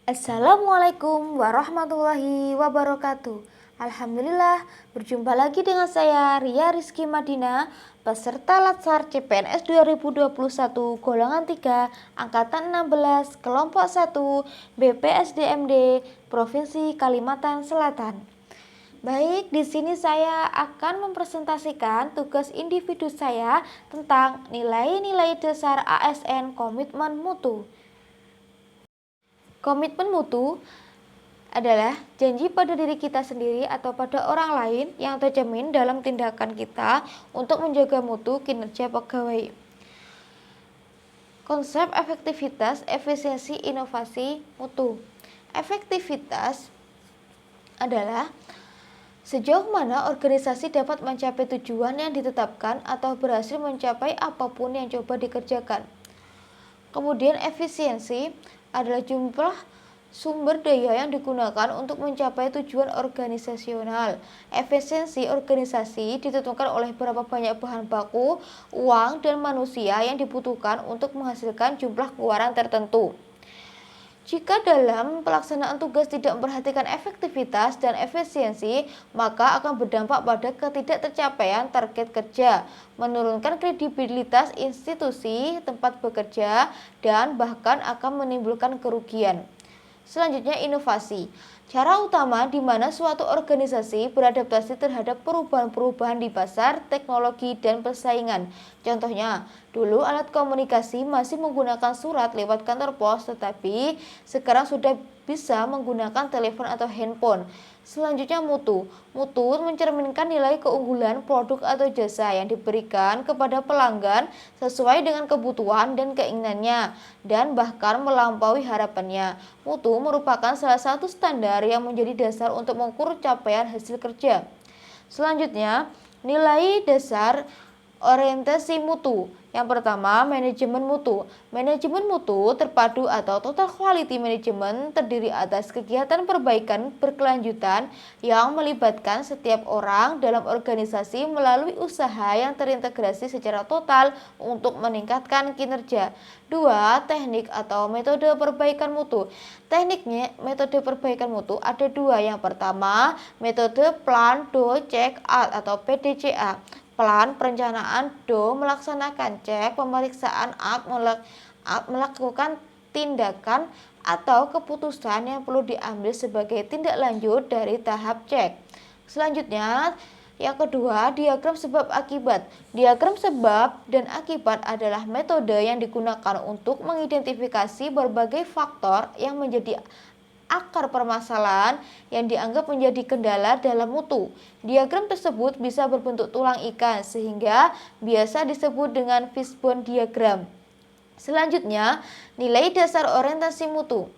Assalamualaikum warahmatullahi wabarakatuh. Alhamdulillah, berjumpa lagi dengan saya Ria Rizky Madina, peserta Latsar CPNS 2021 golongan 3 angkatan 16 kelompok 1 BPSDMD Provinsi Kalimantan Selatan. Baik, di sini saya akan mempresentasikan tugas individu saya tentang nilai-nilai dasar ASN Komitmen Mutu. Komitmen mutu adalah janji pada diri kita sendiri atau pada orang lain yang tercermin dalam tindakan kita untuk menjaga mutu kinerja pegawai. Konsep efektivitas, efisiensi, inovasi, mutu. Efektivitas adalah sejauh mana organisasi dapat mencapai tujuan yang ditetapkan atau berhasil mencapai apapun yang coba dikerjakan. Kemudian efisiensi adalah jumlah sumber daya yang digunakan untuk mencapai tujuan organisasional. Efisiensi organisasi ditentukan oleh berapa banyak bahan baku, uang, dan manusia yang dibutuhkan untuk menghasilkan jumlah keluaran tertentu. Jika dalam pelaksanaan tugas tidak memperhatikan efektivitas dan efisiensi, maka akan berdampak pada ketidaktercapaian target kerja, menurunkan kredibilitas institusi tempat bekerja, dan bahkan akan menimbulkan kerugian. Selanjutnya, inovasi. Cara utama di mana suatu organisasi beradaptasi terhadap perubahan-perubahan di pasar, teknologi, dan persaingan. Contohnya, dulu alat komunikasi masih menggunakan surat lewat kantor pos, tetapi sekarang sudah bisa menggunakan telepon atau handphone. Selanjutnya, mutu. Mutu mencerminkan nilai keunggulan produk atau jasa yang diberikan kepada pelanggan sesuai dengan kebutuhan dan keinginannya, dan bahkan melampaui harapannya. Mutu merupakan salah satu standar yang menjadi dasar untuk mengukur capaian hasil kerja. Selanjutnya, nilai dasar orientasi mutu. Yang pertama, manajemen mutu. Manajemen mutu terpadu atau total quality management terdiri atas kegiatan perbaikan berkelanjutan yang melibatkan setiap orang dalam organisasi melalui usaha yang terintegrasi secara total untuk meningkatkan kinerja. 2. Teknik atau metode perbaikan mutu. Tekniknya metode perbaikan mutu ada dua. Yang pertama, metode plan, do, check, out atau PDCA. Plan perencanaan, do melaksanakan, cek pemeriksaan, melakukan tindakan atau keputusan yang perlu diambil sebagai tindak lanjut dari tahap cek. Selanjutnya, yang kedua, diagram sebab akibat. Diagram sebab dan akibat adalah metode yang digunakan untuk mengidentifikasi berbagai faktor yang menjadi akar permasalahan yang dianggap menjadi kendala dalam mutu. Diagram tersebut bisa berbentuk tulang ikan sehingga biasa disebut dengan fishbone diagram. Selanjutnya, nilai dasar orientasi mutu.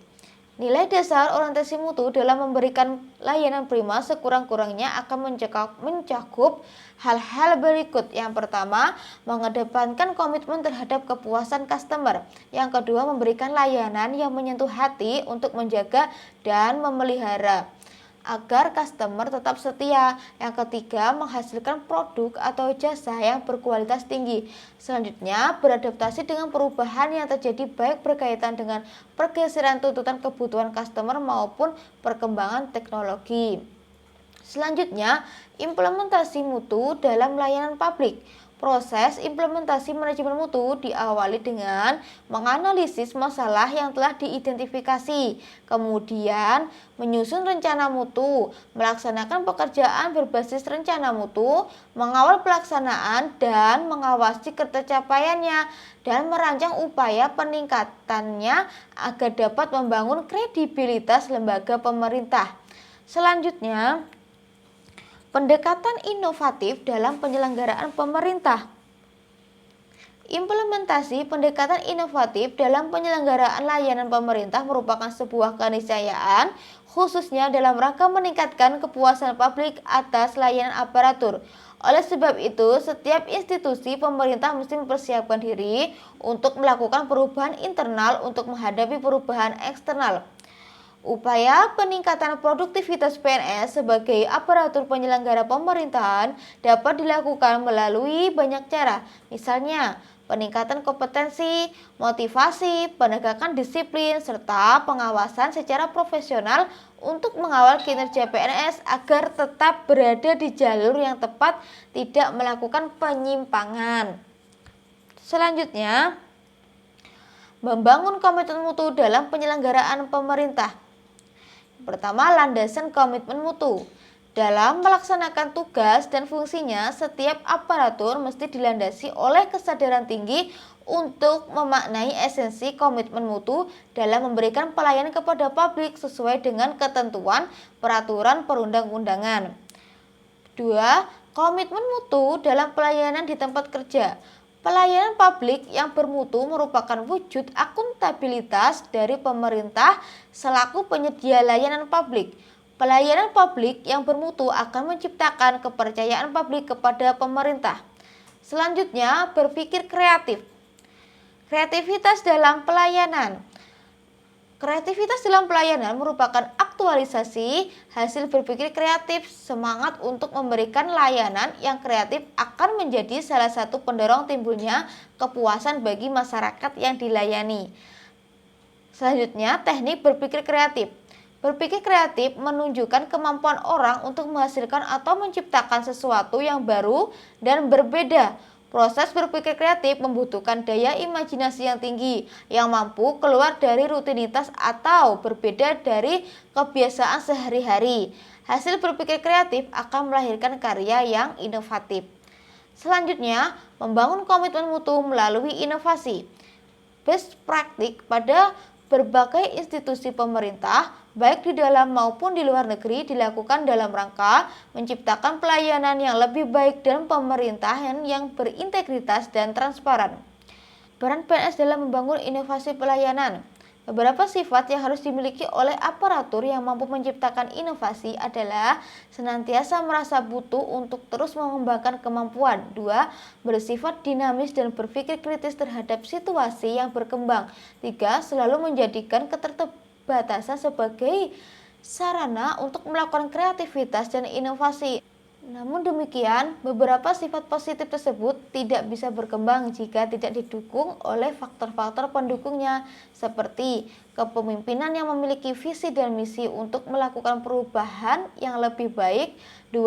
Nilai dasar orientasi mutu dalam memberikan layanan prima sekurang-kurangnya akan mencakup hal-hal berikut. Yang pertama, mengedepankan komitmen terhadap kepuasan customer. Yang kedua, memberikan layanan yang menyentuh hati untuk menjaga dan memelihara agar customer tetap setia. Yang ketiga, menghasilkan produk atau jasa yang berkualitas tinggi. Selanjutnya, beradaptasi dengan perubahan yang terjadi baik berkaitan dengan pergeseran tuntutan kebutuhan customer maupun perkembangan teknologi. Selanjutnya, implementasi mutu dalam layanan publik. Proses implementasi manajemen mutu diawali dengan menganalisis masalah yang telah diidentifikasi, kemudian menyusun rencana mutu, melaksanakan pekerjaan berbasis rencana mutu, mengawal pelaksanaan dan mengawasi tercapaiannya, dan merancang upaya peningkatannya agar dapat membangun kredibilitas lembaga pemerintah. Selanjutnya, pendekatan inovatif dalam penyelenggaraan pemerintah. Implementasi pendekatan inovatif dalam penyelenggaraan layanan pemerintah merupakan sebuah keniscayaan, khususnya dalam rangka meningkatkan kepuasan publik atas layanan aparatur. Oleh sebab itu, setiap institusi pemerintah mesti mempersiapkan diri untuk melakukan perubahan internal untuk menghadapi perubahan eksternal. Upaya peningkatan produktivitas PNS sebagai aparatur penyelenggara pemerintahan dapat dilakukan melalui banyak cara. Misalnya, peningkatan kompetensi, motivasi, penegakan disiplin, serta pengawasan secara profesional untuk mengawal kinerja PNS agar tetap berada di jalur yang tepat, tidak melakukan penyimpangan. Selanjutnya, membangun komitmen mutu dalam penyelenggaraan pemerintah. Pertama, landasan komitmen mutu. Dalam melaksanakan tugas dan fungsinya, setiap aparatur mesti dilandasi oleh kesadaran tinggi untuk memaknai esensi komitmen mutu dalam memberikan pelayanan kepada publik sesuai dengan ketentuan peraturan perundang-undangan. 2. Komitmen mutu dalam pelayanan di tempat kerja. Pelayanan publik yang bermutu merupakan wujud akuntabilitas dari pemerintah selaku penyedia layanan publik. Pelayanan publik yang bermutu akan menciptakan kepercayaan publik kepada pemerintah. Selanjutnya, berpikir kreatif. Kreativitas dalam pelayanan. Kreativitas dalam pelayanan merupakan aktualisasi hasil berpikir kreatif. Semangat untuk memberikan layanan yang kreatif akan menjadi salah satu pendorong timbulnya kepuasan bagi masyarakat yang dilayani. Selanjutnya, teknik berpikir kreatif. Berpikir kreatif menunjukkan kemampuan orang untuk menghasilkan atau menciptakan sesuatu yang baru dan berbeda. Proses berpikir kreatif membutuhkan daya imajinasi yang tinggi, yang mampu keluar dari rutinitas atau berbeda dari kebiasaan sehari-hari. Hasil berpikir kreatif akan melahirkan karya yang inovatif. Selanjutnya, membangun komitmen mutu melalui inovasi. Best practice pada berbagai institusi pemerintah, baik di dalam maupun di luar negeri, dilakukan dalam rangka menciptakan pelayanan yang lebih baik dan pemerintahan yang berintegritas dan transparan. Peran PNS dalam membangun inovasi pelayanan. Beberapa sifat yang harus dimiliki oleh aparatur yang mampu menciptakan inovasi adalah senantiasa merasa butuh untuk terus mengembangkan kemampuan. 2. Bersifat dinamis dan berpikir kritis terhadap situasi yang berkembang. 3. Selalu menjadikan keterbatasan sebagai sarana untuk melakukan kreativitas dan inovasi. Namun demikian, beberapa sifat positif tersebut tidak bisa berkembang jika tidak didukung oleh faktor-faktor pendukungnya, seperti kepemimpinan yang memiliki visi dan misi untuk melakukan perubahan yang lebih baik. 2.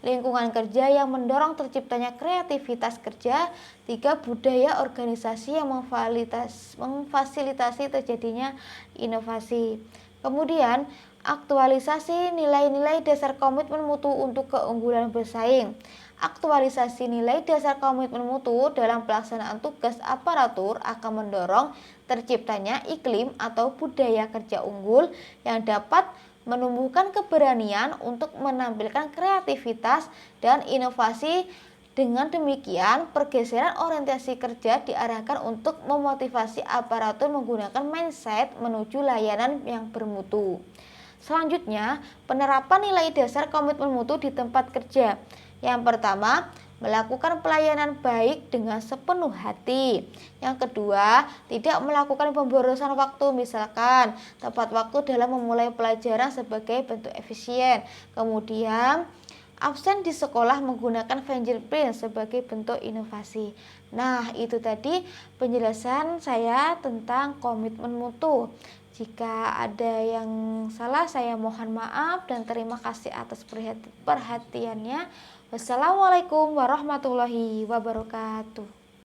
Lingkungan kerja yang mendorong terciptanya kreativitas kerja. 3. Budaya organisasi yang memfasilitasi terjadinya inovasi. Kemudian, aktualisasi nilai-nilai dasar komitmen mutu untuk keunggulan bersaing. Aktualisasi nilai dasar komitmen mutu dalam pelaksanaan tugas aparatur akan mendorong terciptanya iklim atau budaya kerja unggul yang dapat menumbuhkan keberanian untuk menampilkan kreativitas dan inovasi. Dengan demikian, pergeseran orientasi kerja diarahkan untuk memotivasi aparatur menggunakan mindset menuju layanan yang bermutu. Selanjutnya, penerapan nilai dasar komitmen mutu di tempat kerja. Yang pertama, melakukan pelayanan baik dengan sepenuh hati. Yang kedua, tidak melakukan pemborosan waktu, misalkan tepat waktu dalam memulai pelajaran sebagai bentuk efisien. Kemudian, absen di sekolah menggunakan fingerprint sebagai bentuk inovasi. Nah, itu tadi penjelasan saya tentang komitmen mutu. Jika ada yang salah, saya mohon maaf dan terima kasih atas perhatiannya. Wassalamualaikum warahmatullahi wabarakatuh.